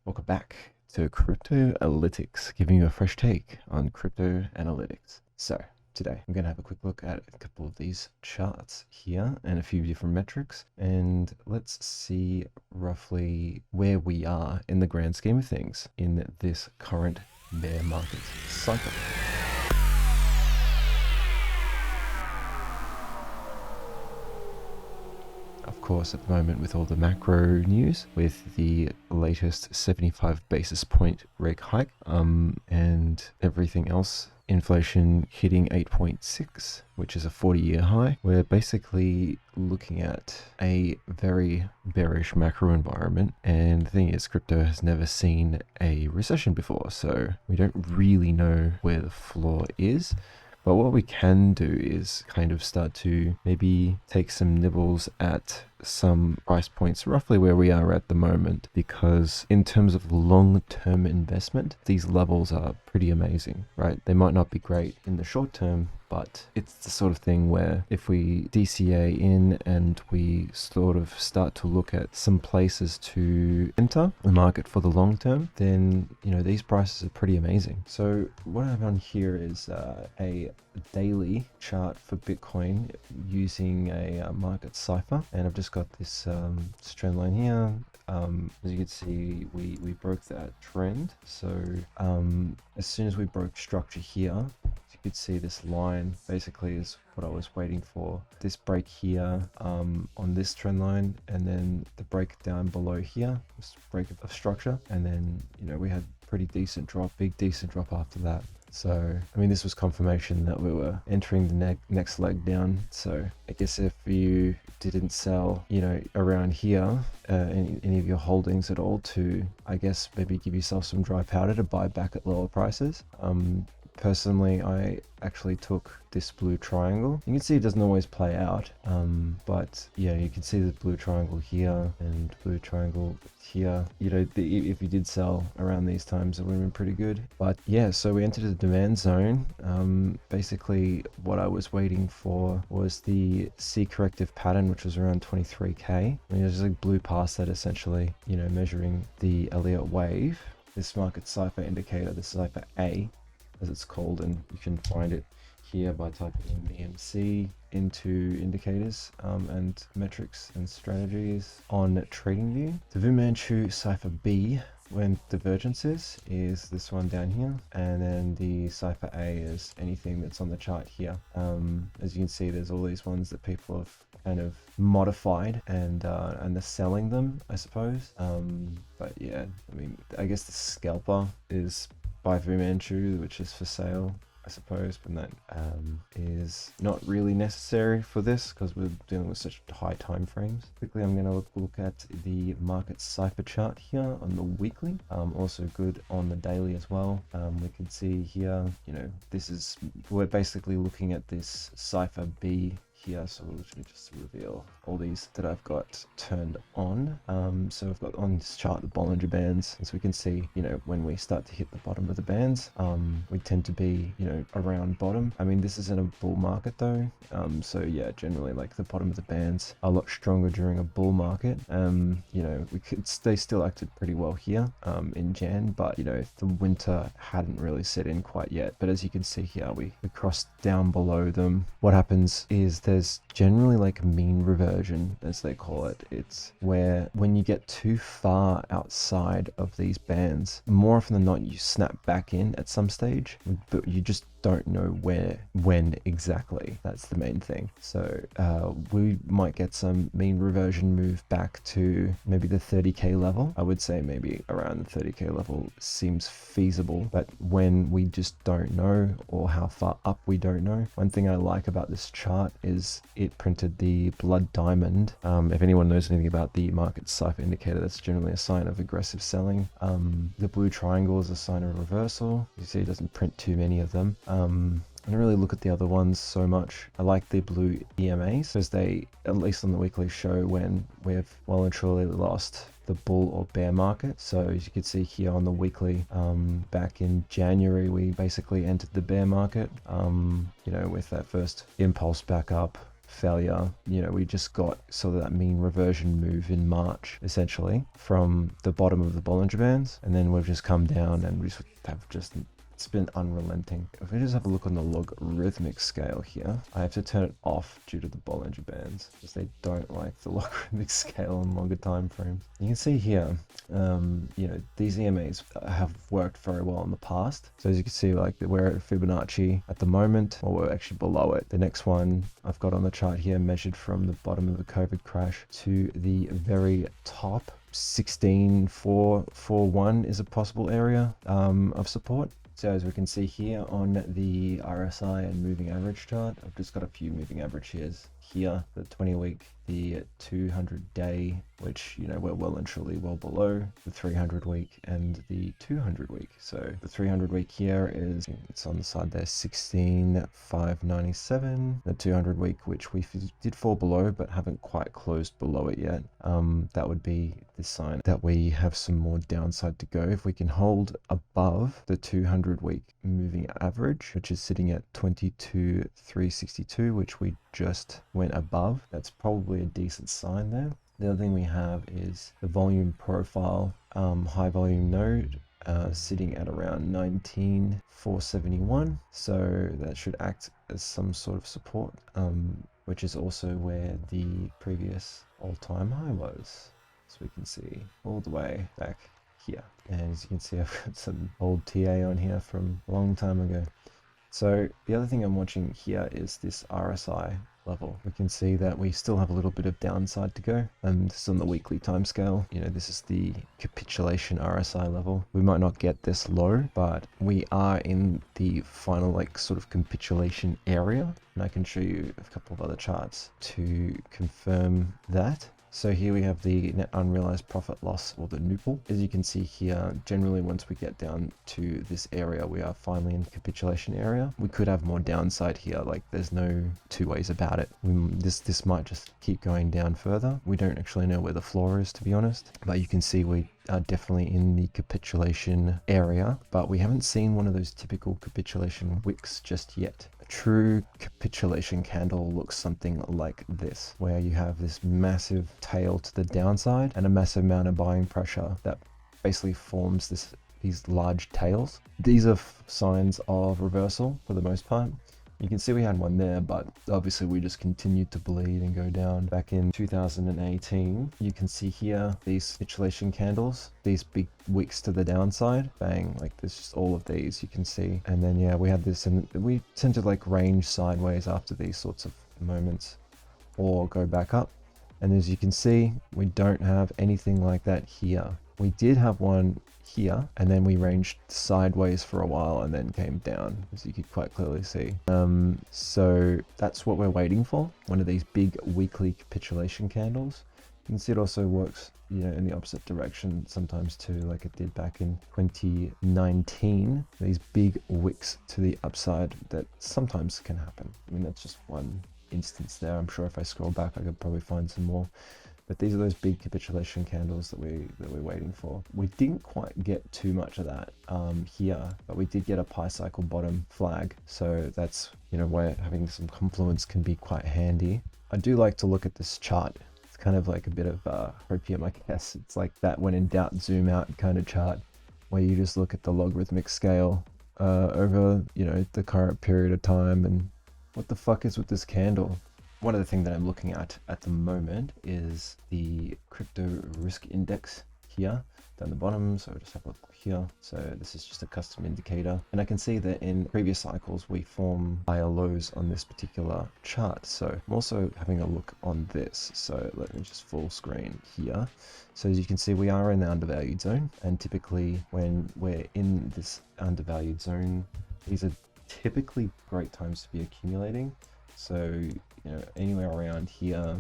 Welcome back to Crypto Analytics, giving you a fresh take on crypto analytics. So today I'm going to have a quick look at a couple of these charts here and a few different metrics, and let's see roughly where we are in the grand scheme of things in this current bear market cycle. Of course, at the moment, with all the macro news, with the latest 75 basis point rate hike, and everything else, inflation hitting 8.6, which is a 40-year high, we're basically looking at a very bearish macro environment. And the thing is, crypto has never seen a recession before, so we don't really know where the floor is. But what we can do is kind of start to maybe take some nibbles at some price points roughly where we are at the moment, because in terms of long-term investment, these levels are pretty amazing, right? They might not be great in the short term, but it's the sort of thing where if we DCA in and we sort of start to look at some places to enter the market for the long term, then, you know, these prices are pretty amazing. So what I've done here is a daily chart for Bitcoin using a Market Cipher, and I've just got this trend line here. As you can see, we broke that trend. So as soon as we broke structure here, you could see this line basically is what I was waiting for. This break here on this trend line, and then the break down below here, this break of structure, and then, you know, we had pretty decent drop, big decent drop after that. So, I mean, this was confirmation that we were entering the next leg down. So I guess if you didn't sell, you know, around here, any of your holdings at all, to, I guess, maybe give yourself some dry powder to buy back at lower prices. Personally, I actually took this blue triangle. You can see it doesn't always play out, but yeah, you can see the blue triangle here and blue triangle here. You know, if you did sell around these times, it would have been pretty good. But yeah, so we entered the demand zone. Basically, what I was waiting for was the C corrective pattern, which was around 23K. I mean, it just like blew past that, essentially, you know, measuring the Elliott wave. This Market Cipher indicator, the Cipher A, as it's called, and you can find it here by typing in EMC into indicators and metrics and strategies on TradingView. The Fu Manchu Cipher B, when divergences, is this one down here, and then the Cipher A is anything that's on the chart here. As you can see, there's all these ones that people have kind of modified and they're selling them, I suppose. But yeah, I mean, I guess the scalper is by Fu Manchu, which is for sale, I suppose, but that is not really necessary for this because we're dealing with such high time frames. Quickly, I'm going to look at the Market Cipher chart here on the weekly, also good on the daily as well. We can see here, you know, we're basically looking at this Cipher B here, so let me just reveal all these that I've got turned on. So I've got on this chart the Bollinger Bands, as we can see, you know, when we start to hit the bottom of the bands, we tend to be, you know, around bottom. I mean, this isn't a bull market though, so yeah, generally like the bottom of the bands are a lot stronger during a bull market. You know, they still acted pretty well here in Jan, but you know, the winter hadn't really set in quite yet. But as you can see here, we crossed down below them. What happens is there's generally like mean reversion, as they call it. It's where when you get too far outside of these bands, more often than not, you snap back in at some stage, but you just don't know when exactly. That's the main thing. So we might get some mean reversion move back to maybe the 30k level. I would say maybe around the 30k level seems feasible, but when we just don't know, or how far up we don't know. One thing I like about this chart is it printed the blood diamond. If anyone knows anything about the Market Cipher indicator, that's generally a sign of aggressive selling. The blue triangle is a sign of reversal. You see it doesn't print too many of them. I don't really look at the other ones so much. I like the blue EMAs because they, at least on the weekly, show when we've well and truly lost the bull or bear market. So as you can see here on the weekly, back in January, we basically entered the bear market, you know, with that first impulse back up failure. You know, we just got sort of that mean reversion move in March, essentially, from the bottom of the Bollinger Bands, and then we've just come down and we have just, it's been unrelenting. If we just have a look on the logarithmic scale here, I have to turn it off due to the Bollinger Bands because they don't like the logarithmic scale on longer time frames. You can see here, you know, these EMAs have worked very well in the past. So as you can see, like we're at Fibonacci at the moment, or we're actually below it. The next one I've got on the chart here measured from the bottom of the COVID crash to the very top. 16,441 is a possible area of support. So as we can see here on the RSI and moving average chart, I've just got a few moving averages here, the 20-week, the 200-day, which, you know, we're well and truly well below, the 300-week and the 200-week. So the 300-week here is, it's on the side there, 16,597. The 200-week, which we did fall below, but haven't quite closed below it yet. That would be the sign that we have some more downside to go. If we can hold above the 200-week moving average, which is sitting at 22,362, which we just went above, that's probably a decent sign there. The other thing we have is the volume profile, high volume node, sitting at around 19,471. So that should act as some sort of support, which is also where the previous all-time high was. So we can see all the way back here. And as you can see, I've got some old TA on here from a long time ago. So the other thing I'm watching here is this RSI level. We can see that we still have a little bit of downside to go, and this is on the weekly time scale. You know, this is the capitulation RSI level. We might not get this low, but we are in the final, like, sort of capitulation area, and I can show you a couple of other charts to confirm that. So here we have the net unrealized profit loss, or the NUPL. As you can see here, generally once we get down to this area, we are finally in capitulation area. We could have more downside here, like there's no two ways about it. This might just keep going down further. We don't actually know where the floor is, to be honest, but you can see we are definitely in the capitulation area, but we haven't seen one of those typical capitulation wicks just yet. A true capitulation candle looks something like this, where you have this massive tail to the downside and a massive amount of buying pressure that basically forms these large tails. These are signs of reversal for the most part. You can see we had one there, but obviously we just continued to bleed and go down. Back in 2018, you can see here these capitulation candles, these big wicks to the downside, bang, like there's just all of these you can see. And then yeah, we had this, and we tend to like range sideways after these sorts of moments or go back up. And as you can see, we don't have anything like that here. We did have one here, and then we ranged sideways for a while and then came down, as you could quite clearly see. So that's what we're waiting for, one of these big weekly capitulation candles. You can see it also works, you know, in the opposite direction sometimes too, like it did back in 2019. These big wicks to the upside that sometimes can happen. I mean, that's just one instance there. I'm sure if I scroll back, I could probably find some more. But these are those big capitulation candles that we're waiting for. We didn't quite get too much of that here, but we did get a pi cycle bottom flag. So that's, you know, where having some confluence can be quite handy. I do like to look at this chart. It's kind of like a bit of opium, I guess. It's like that when in doubt, zoom out kind of chart, where you just look at the logarithmic scale over, you know, the current period of time, and what the fuck is with this candle? One of the things that I'm looking at the moment is the crypto risk index here down the bottom. So just have a look here. So this is just a custom indicator, and I can see that in previous cycles we form higher lows on this particular chart. So I'm also having a look on this. So let me just full screen here. So as you can see, we are in the undervalued zone, and typically when we're in this undervalued zone, these are typically great times to be accumulating. So, you know, anywhere around here,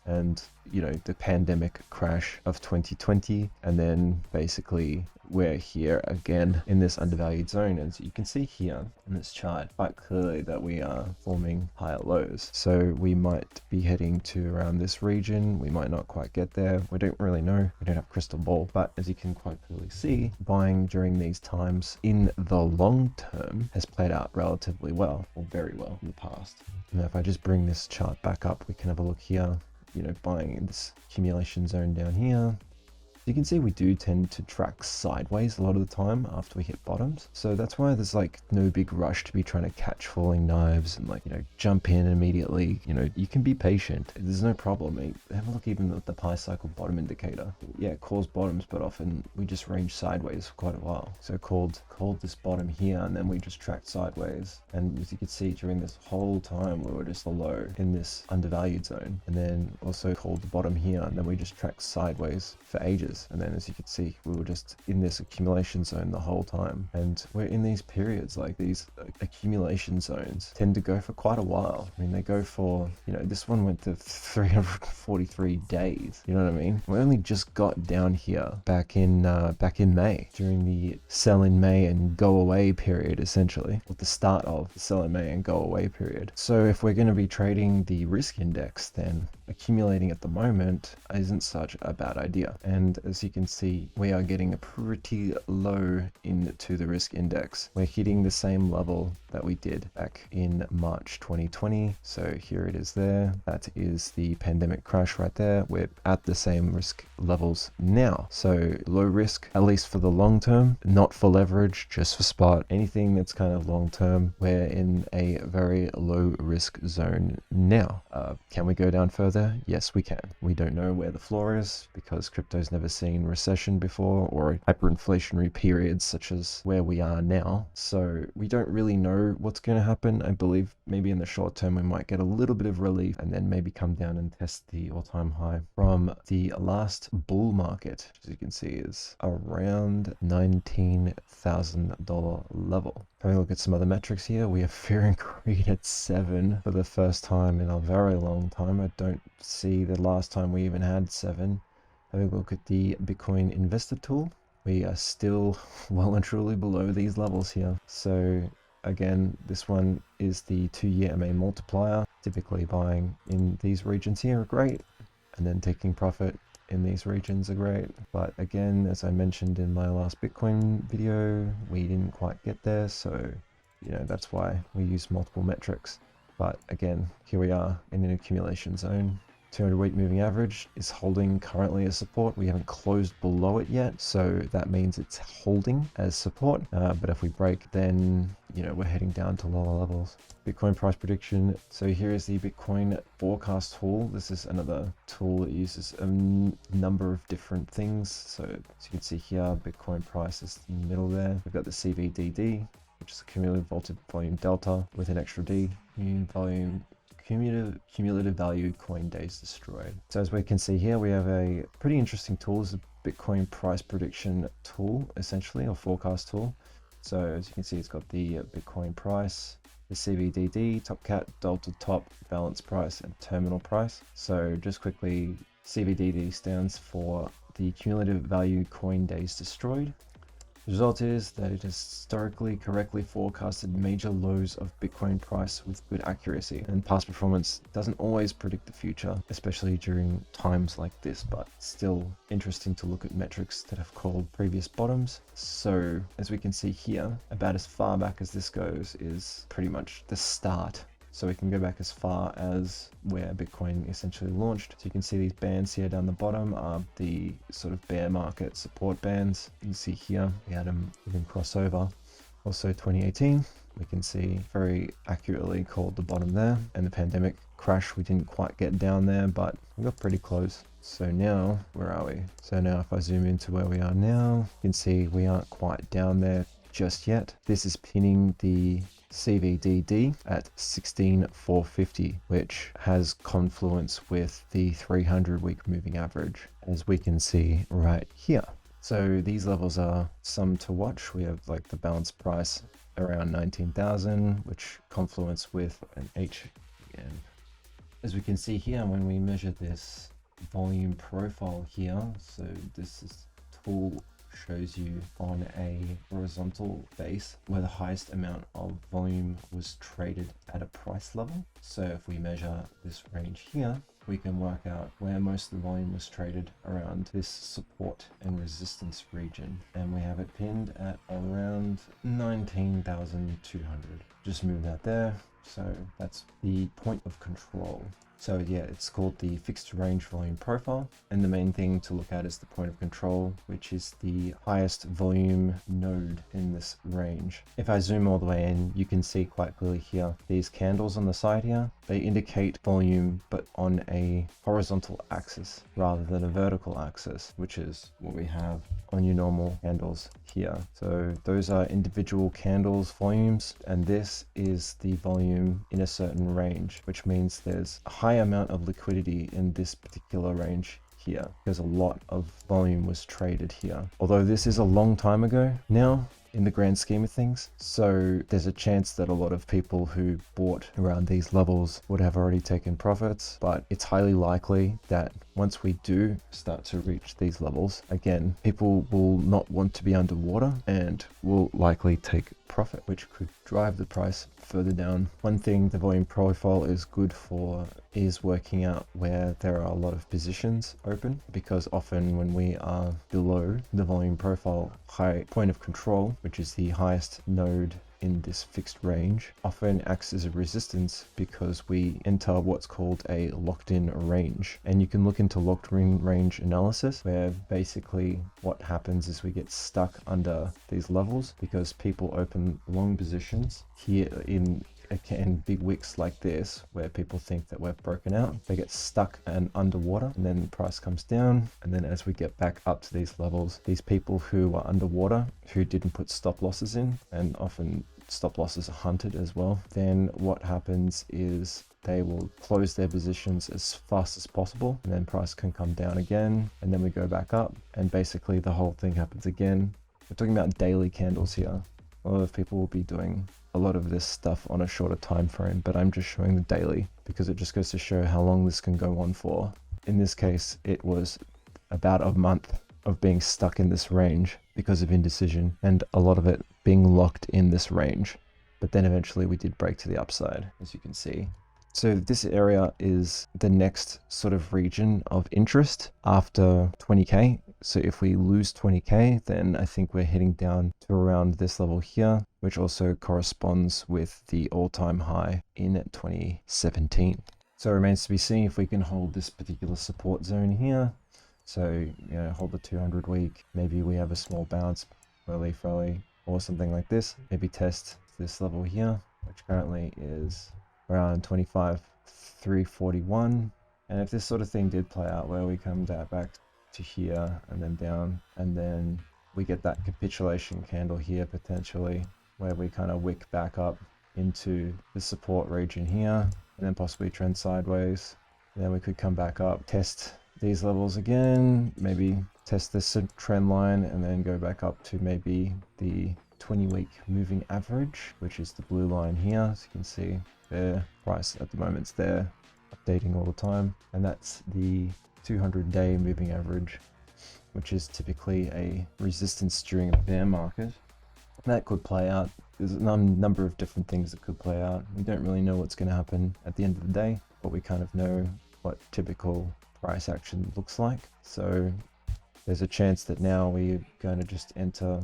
and you know, the pandemic crash of 2020, and then basically we're here again in this undervalued zone. And so you can see here in this chart quite clearly that we are forming higher lows. So we might be heading to around this region. We might not quite get there. We don't really know. We don't have a crystal ball. But as you can quite clearly see, buying during these times in the long term has played out relatively well, or very well in the past. Now, if I just bring this chart back up, we can have a look here, you know, buying in this accumulation zone down here. You can see we do tend to track sideways a lot of the time after we hit bottoms. So that's why there's like no big rush to be trying to catch falling knives and like, you know, jump in immediately. You know, you can be patient. There's no problem. I mean, have a look even at the pi cycle bottom indicator. Yeah, it calls bottoms, but often we just range sideways for quite a while. So called this bottom here, and then we just tracked sideways. And as you can see, during this whole time, we were just low in this undervalued zone. And then also called the bottom here, and then we just tracked sideways for ages. And then as you can see, we were just in this accumulation zone the whole time. And we're in these periods, like these accumulation zones tend to go for quite a while. I mean, they go for, you know, this one went to 343 days. You know what I mean? We only just got down here back in May, during the sell in May and go away period, essentially, or the start of the sell in May and go away period. So if we're going to be trading the risk index, then accumulating at the moment isn't such a bad idea. And as you can see, we are getting a pretty low into the risk index. We're hitting the same level that we did back in March 2020. So here it is there. That is the pandemic crash right there. We're at the same risk levels now. So low risk, at least for the long term, not for leverage, just for spot. Anything that's kind of long term, we're in a very low risk zone now. Can we go down further? Yes, we can. We don't know where the floor is because crypto's never seen recession before or hyperinflationary periods such as where we are now. So we don't really know what's going to happen. I believe maybe in the short term we might get a little bit of relief and then maybe come down and test the all-time high from the last bull market, as you can see is around $19,000 level. Having a look at some other metrics here, we have fear and greed at 7 for the first time in a very long time. I don't see the last time we even had 7. Having a look at the Bitcoin investor tool, we are still well and truly below these levels here. So again, this one is the 2-year MA multiplier. Typically buying in these regions here are great, and then taking profit in these regions are great. But again, as I mentioned in my last Bitcoin video, we didn't quite get there. So, you know, that's why we use multiple metrics. But again, here we are in an accumulation zone. 200-week moving average is holding currently as support. We haven't closed below it yet, so that means it's holding as support. But if we break, then, you know, we're heading down to lower levels. Bitcoin price prediction. So here is the Bitcoin forecast tool. This is another tool that uses a number of different things. So as you can see here, Bitcoin price is in the middle there. We've got the CVD, which is a cumulative volume delta with an extra D. Cumulative value coin days destroyed. So as we can see here, we have a pretty interesting tool. It's a Bitcoin price prediction tool, essentially, or forecast tool. So as you can see, it's got the Bitcoin price, the CVD, top cat, delta top, balance price, and terminal price. So just quickly, CVD stands for the cumulative value coin days destroyed. The result is that it has historically correctly forecasted major lows of Bitcoin price with good accuracy, and past performance doesn't always predict the future, especially during times like this, but still interesting to look at metrics that have called previous bottoms. So as we can see here, about as far back as this goes is pretty much the start. So we can go back as far as where Bitcoin essentially launched. So you can see these bands here down the bottom are the sort of bear market support bands. You can see here, we had them even cross over. Also 2018, we can see very accurately called the bottom there. And the pandemic crash, we didn't quite get down there, but we got pretty close. So now, where are we? So now if I zoom into where we are now, you can see we aren't quite down there just yet. This is pinning the CVD at 16,450, which has confluence with the 300-week moving average, as we can see right here. So these levels are some to watch. We have like the balance price around 19,000, which confluence with an H again. As we can see here, when we measure this volume profile here. So this tool shows you on a horizontal base where the highest amount of volume was traded at a price level. So if we measure this range here, we can work out where most of the volume was traded around this support and resistance region. And we have it pinned at around 19,200. Just move that there. So that's the point of control. So yeah, it's called the fixed range volume profile. And the main thing to look at is the point of control, which is the highest volume node in this range. If I zoom all the way in, you can see quite clearly here, these candles on the side here, they indicate volume, but on a horizontal axis rather than a vertical axis, which is what we have on your normal candles here. So those are individual candles volumes, and this is the volume in a certain range, which means there's a high amount of liquidity in this particular range here because a lot of volume was traded here. Although this is a long time ago now in the grand scheme of things, so there's a chance that a lot of people who bought around these levels would have already taken profits, but it's highly likely that once we do start to reach these levels, again, people will not want to be underwater and will likely take profit, which could drive the price further down. One thing the volume profile is good for is working out where there are a lot of positions open, because often when we are below the volume profile high point of control, which is the highest node in this fixed range, often acts as a resistance because we enter what's called a locked-in range. And you can look into locked-in range analysis, where basically what happens is we get stuck under these levels because people open long positions here in big wicks like this, where people think that we're broken out. They get stuck and underwater, and then the price comes down. And then as we get back up to these levels, these people who are underwater, who didn't put stop losses in, and often stop losses are hunted as well, then what happens is they will close their positions as fast as possible, and then price can come down again, and then we go back up, and basically the whole thing happens again. We're talking about daily candles here. A lot of people will be doing a lot of this stuff on a shorter time frame, but I'm just showing the daily because it just goes to show how long this can go on for. In this case, it was about a month of being stuck in this range because of indecision, and a lot of it being locked in this range. But then eventually we did break to the upside, as you can see. So this area is the next sort of region of interest after 20K. So if we lose 20K, then I think we're heading down to around this level here, which also corresponds with the all-time high in 2017. So it remains to be seen if we can hold this particular support zone here. So, hold the 200 week, maybe we have a small bounce, early, or something like this. Maybe test this level here, which currently is around 25,341. And if this sort of thing did play out where we come back to here and then down, and then we get that capitulation candle here potentially, where we kind of wick back up into the support region here, and then possibly trend sideways. And then we could come back up, test these levels again, maybe test this trend line, and then go back up to maybe the 20-week moving average, which is the blue line here. As you can see there, price at the moment's there, updating all the time, and that's the 200-day moving average, which is typically a resistance during a bear market. That could play out. There's a number of different things that could play out. We don't really know what's going to happen at the end of the day, but we kind of know what typical price action looks like. So there's a chance that now we're going to just enter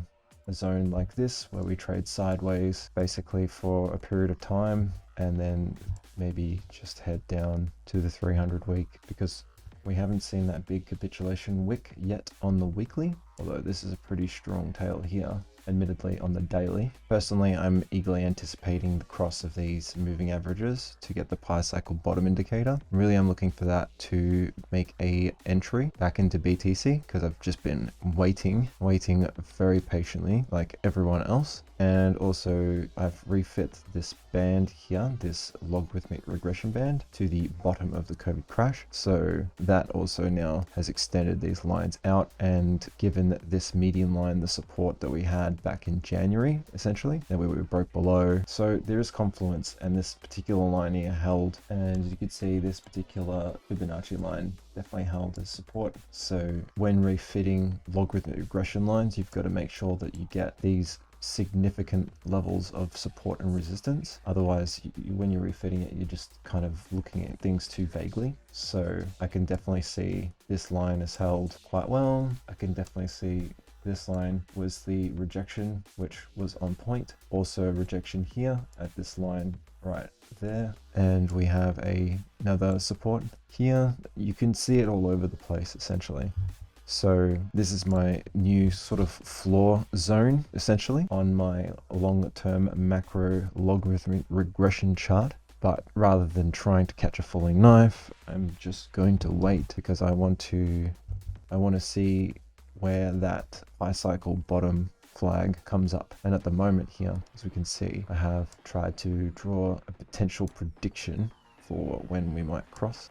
a zone like this where we trade sideways basically for a period of time, and then maybe just head down to the 300 week, because we haven't seen that big capitulation wick yet on the weekly, although this is a pretty strong tail here, admittedly on the daily. Personally, I'm eagerly anticipating the cross of these moving averages to get the pi cycle bottom indicator. Really, I'm looking for that to make a entry back into BTC, because I've just been waiting very patiently like everyone else. And also I've refit this band here, this logarithmic regression band, to the bottom of the COVID crash. So that also now has extended these lines out and given this median line the support that we had had back in January, essentially, that we broke below. So there is confluence, and this particular line here held, and you can see this particular Fibonacci line definitely held as support. So when refitting logarithmic regression lines, you've got to make sure that you get these significant levels of support and resistance. Otherwise, when you're refitting it, you're just kind of looking at things too vaguely. So I can definitely see this line is held quite well. I can definitely see this line was the rejection, which was on point. Also rejection here at this line right there. And we have another support here. You can see it all over the place, essentially. So this is my new sort of floor zone, essentially, on my long-term macro logarithmic regression chart. But rather than trying to catch a falling knife, I'm just going to wait because I want to see where that high cycle bottom flag comes up. And at the moment here, as we can see, I have tried to draw a potential prediction for when we might cross.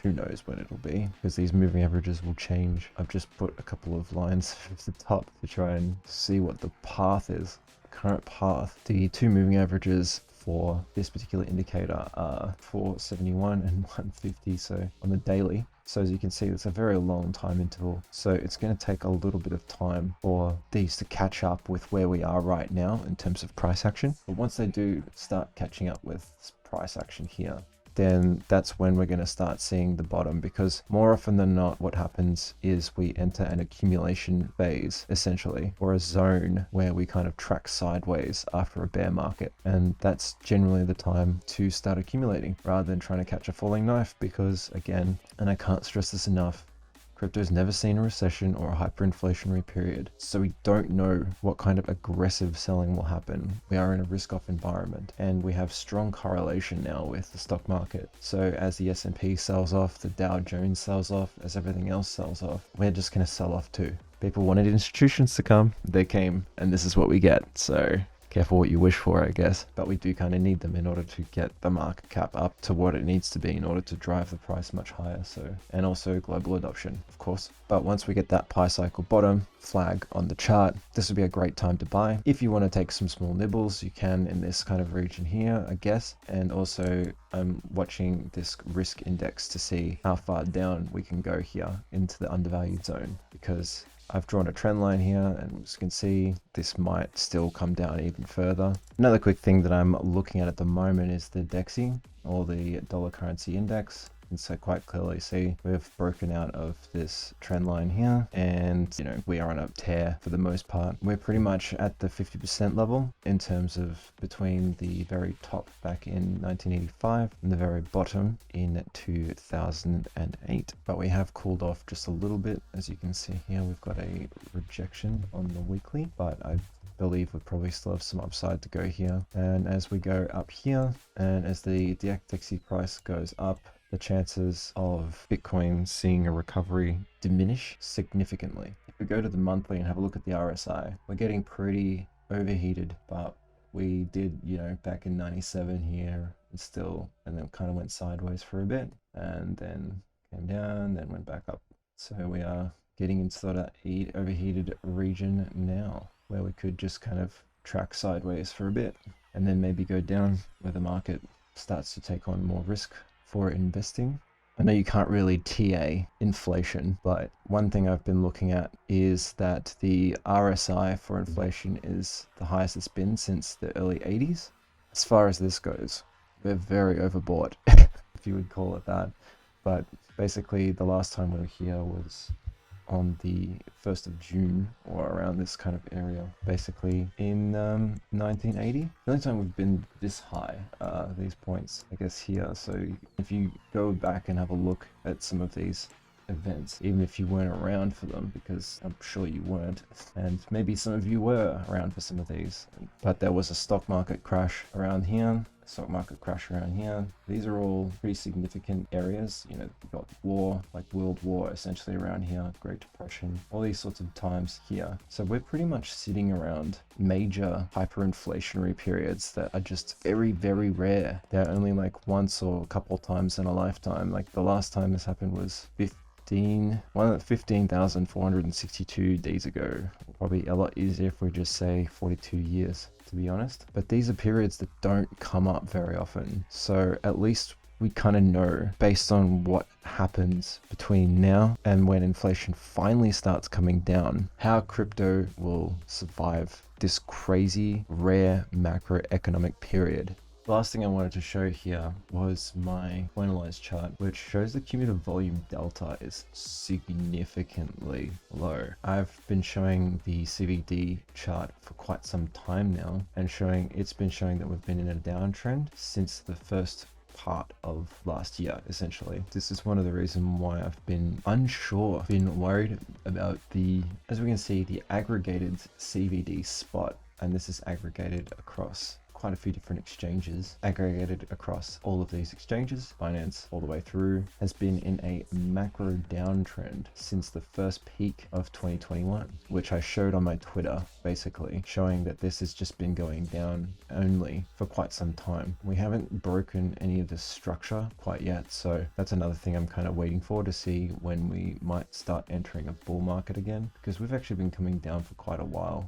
Who knows when it'll be, because these moving averages will change. I've just put a couple of lines at the top to try and see what the path is, the current path. The two moving averages for this particular indicator are 471 and 150, so on the daily. So as you can see, it's a very long time interval. So it's going to take a little bit of time for these to catch up with where we are right now in terms of price action. But once they do start catching up with price action here, then that's when we're going to start seeing the bottom, because more often than not, what happens is we enter an accumulation phase, essentially, or a zone where we kind of track sideways after a bear market. And that's generally the time to start accumulating rather than trying to catch a falling knife, because again, and I can't stress this enough, crypto's never seen a recession or a hyperinflationary period, so we don't know what kind of aggressive selling will happen. We are in a risk-off environment, and we have strong correlation now with the stock market. So as the S&P sells off, the Dow Jones sells off, as everything else sells off, we're just going to sell off too. People wanted institutions to come, they came, and this is what we get. So careful what you wish for, I guess, but we do kind of need them in order to get the market cap up to what it needs to be in order to drive the price much higher. So, and also global adoption, of course. But once we get that pi cycle bottom flag on the chart, this would be a great time to buy. If you want to take some small nibbles, you can in this kind of region here, I guess. And also I'm watching this risk index to see how far down we can go here into the undervalued zone, because I've drawn a trend line here, and as you can see, this might still come down even further. Another quick thing that I'm looking at the moment is the DXY, or the dollar currency index. And so quite clearly see we've broken out of this trend line here, and we are on a tear for the most part. We're pretty much at the 50% level in terms of between the very top back in 1985 and the very bottom in 2008. But we have cooled off just a little bit. As you can see here, we've got a rejection on the weekly, but I believe we probably still have some upside to go here. And as we go up here, and as the DXY price goes up, the chances of Bitcoin seeing a recovery diminish significantly. If we go to the monthly and have a look at the RSI, we're getting pretty overheated, but we did, back in 97 here and then kind of went sideways for a bit, and then came down, then went back up. So we are getting into sort of overheated region now, where we could just kind of track sideways for a bit, and then maybe go down where the market starts to take on more risk for investing. I know you can't really TA inflation, but one thing I've been looking at is that the RSI for inflation is the highest it's been since the early 80s. As far as this goes, we're very overbought, if you would call it that. But basically, the last time we were here was on the 1st of June, or around this kind of area, basically in 1980. The only time we've been this high, these points, I guess, here. So if you go back and have a look at some of these events, even if you weren't around for them, because I'm sure you weren't, and maybe some of you were around for some of these, but there was a stock market crash around here, stock market crash around here. These are all pretty significant areas. You've got war, like World War essentially around here, Great Depression, all these sorts of times here. So we're pretty much sitting around major hyperinflationary periods that are just very, very rare. They're only like once or a couple times in a lifetime. Like the last time this happened was 15,462 days ago. Probably a lot easier if we just say 42 years, to be honest. But these are periods that don't come up very often. So at least we kind of know, based on what happens between now and when inflation finally starts coming down, how crypto will survive this crazy, rare macroeconomic period. The last thing I wanted to show here was my Coinalyze chart, which shows the cumulative volume delta is significantly low. I've been showing the CVD chart for quite some time now, and it's been showing that we've been in a downtrend since the first part of last year. Essentially, this is one of the reasons why I've been unsure, been worried about as we can see, the aggregated CVD spot, and this is aggregated across quite a few different exchanges, aggregated across all of these exchanges. Binance all the way through has been in a macro downtrend since the first peak of 2021, which I showed on my Twitter, basically showing that this has just been going down only for quite some time. We haven't broken any of this structure quite yet, so that's another thing I'm kind of waiting for, to see when we might start entering a bull market again, because we've actually been coming down for quite a while.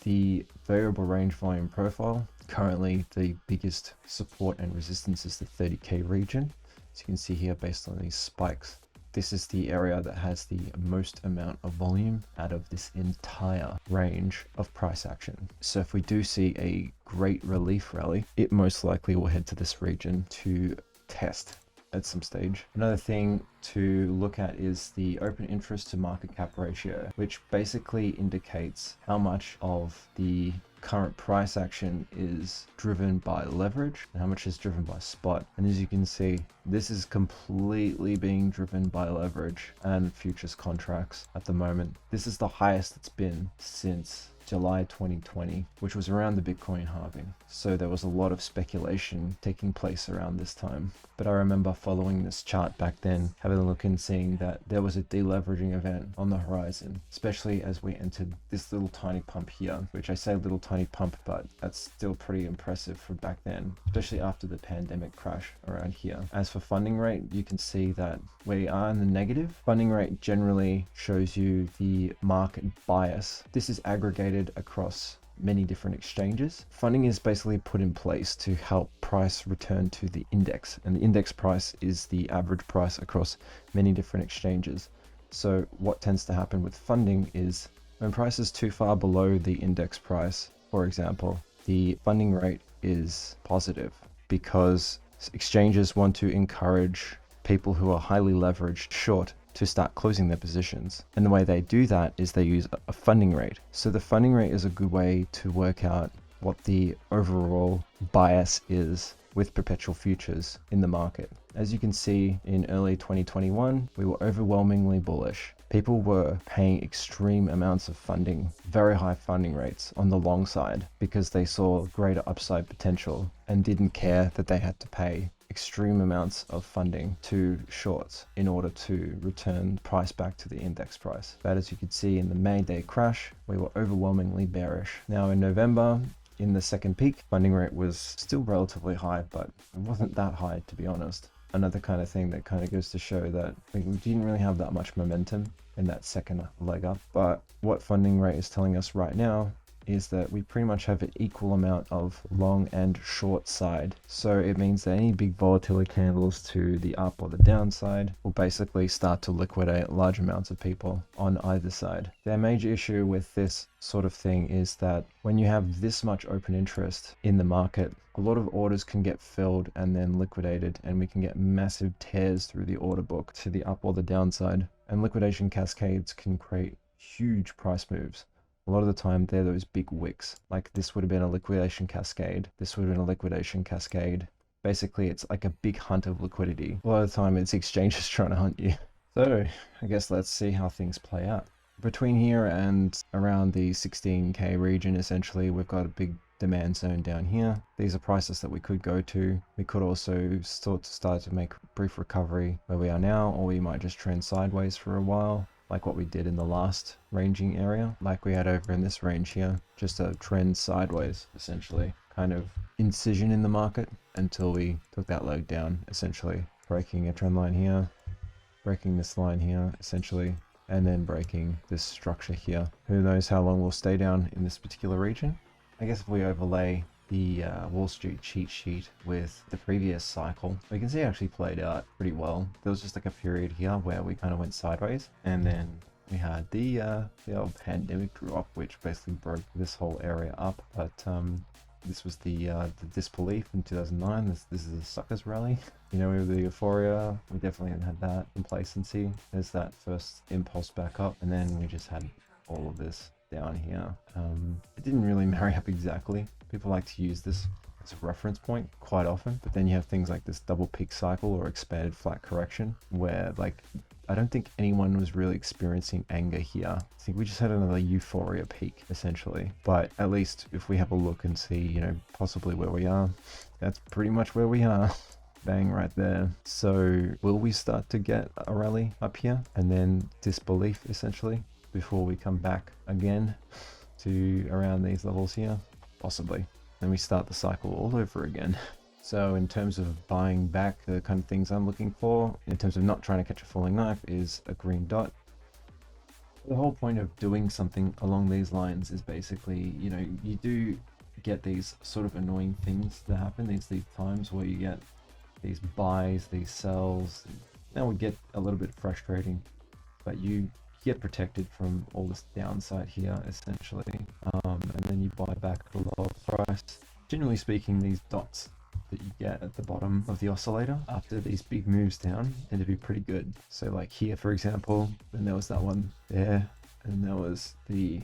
The variable range volume profile, currently the biggest support and resistance is the 30k region. As you can see here, based on these spikes, this is the area that has the most amount of volume out of this entire range of price action. So if we do see a great relief rally, it most likely will head to this region to test at some stage. Another thing to look at is the open interest to market cap ratio, which basically indicates how much of the current price action is driven by leverage and how much is driven by spot. And as you can see, this is completely being driven by leverage and futures contracts at the moment. This is the highest it's been since July 2020, which was around the Bitcoin halving. So there was a lot of speculation taking place around this time. But I remember following this chart back then, having a look and seeing that there was a deleveraging event on the horizon, especially as we entered this little tiny pump here, which I say little tiny pump, but that's still pretty impressive for back then, especially after the pandemic crash around here. As for funding rate, you can see that we are in the negative. Funding rate generally shows you the market bias. This is aggregated across many different exchanges. Funding is basically put in place to help price return to the index, and the index price is the average price across many different exchanges. So what tends to happen with funding is when price is too far below the index price, for example, the funding rate is positive because exchanges want to encourage people who are highly leveraged short to start closing their positions. And the way they do that is they use a funding rate. So the funding rate is a good way to work out what the overall bias is with perpetual futures in the market. As you can see, in early 2021, we were overwhelmingly bullish. People were paying extreme amounts of funding, very high funding rates on the long side, because they saw greater upside potential and didn't care that they had to pay extreme amounts of funding to shorts in order to return price back to the index price. But as you could see in the May day crash, we were overwhelmingly bearish. Now in November, in the second peak, funding rate was still relatively high, but it wasn't that high, to be honest. Another kind of thing that kind of goes to show that we didn't really have that much momentum in that second leg up. But what funding rate is telling us right now is that we pretty much have an equal amount of long and short side. So it means that any big volatility candles to the up or the downside will basically start to liquidate large amounts of people on either side. The major issue with this sort of thing is that when you have this much open interest in the market, a lot of orders can get filled and then liquidated, and we can get massive tears through the order book to the up or the downside. And liquidation cascades can create huge price moves. A lot of the time, they're those big wicks. Like this would have been a liquidation cascade. This would have been a liquidation cascade. Basically, it's like a big hunt of liquidity. A lot of the time, it's exchanges trying to hunt you. So I guess let's see how things play out. Between here and around the 16K region, essentially, we've got a big demand zone down here. These are prices that we could go to. We could also start to make brief recovery where we are now, or we might just trend sideways for a while, like what we did in the last ranging area, like we had over in this range here, just a trend sideways, essentially, kind of incision in the market until we took that leg down, essentially breaking a trend line here, breaking this line here, essentially, and then breaking this structure here. Who knows how long we'll stay down in this particular region. I guess if we overlay the Wall Street cheat sheet with the previous cycle, we can see it actually played out pretty well. There was just like a period here where we kind of went sideways, and then we had the old pandemic drop, which basically broke this whole area up. But this was the disbelief in 2009. This is a suckers rally. You know, with the euphoria, we definitely had that complacency. There's that first impulse back up, and then we just had all of this down here. It didn't really marry up exactly. People like to use this as a reference point quite often, but then you have things like this double peak cycle or expanded flat correction, where like I don't think anyone was really experiencing anger here. I think we just had another euphoria peak essentially. But at least if we have a look and see, you know, possibly where we are, that's pretty much where we are. Bang, right there. So will we start to get a rally up here and then disbelief essentially before we come back again to around these levels here? Possibly. Then we start the cycle all over again. So in terms of buying back, the kind of things I'm looking for in terms of not trying to catch a falling knife is a green dot. The whole point of doing something along these lines is basically, you know, you do get these sort of annoying things that happen. These times where you get these buys, these sells. That would get a little bit frustrating, but you get protected from all this downside here essentially, and then you buy back at a lower price. Generally speaking, these dots that you get at the bottom of the oscillator after these big moves down tend to be pretty good. So like here, for example, then there was that one there, and there was the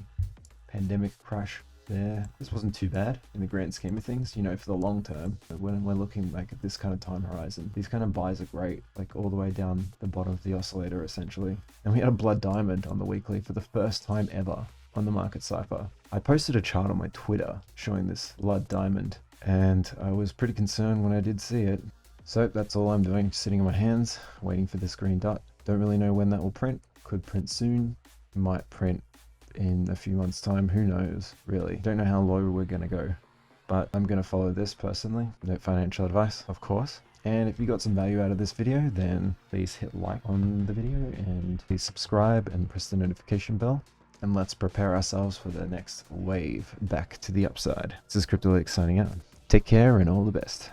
pandemic crash there. This wasn't too bad in the grand scheme of things, you know, for the long term. But when we're looking like at this kind of time horizon, these kind of buys are great, like all the way down the bottom of the oscillator essentially. And we had a blood diamond on the weekly for the first time ever on the Market Cipher. I posted a chart on my Twitter showing this blood diamond, and I was pretty concerned when I did see it. So that's all I'm doing, sitting on my hands, waiting for this green dot. Don't really know when that will print. Could print soon, might print in a few months time, who knows, really. Don't know how low we're gonna go, but I'm gonna follow this personally. No financial advice, of course. And if you got some value out of this video, then please hit like on the video and please subscribe and press the notification bell. And let's prepare ourselves for the next wave back to the upside. This is Cryptolytic signing out. Take care and all the best.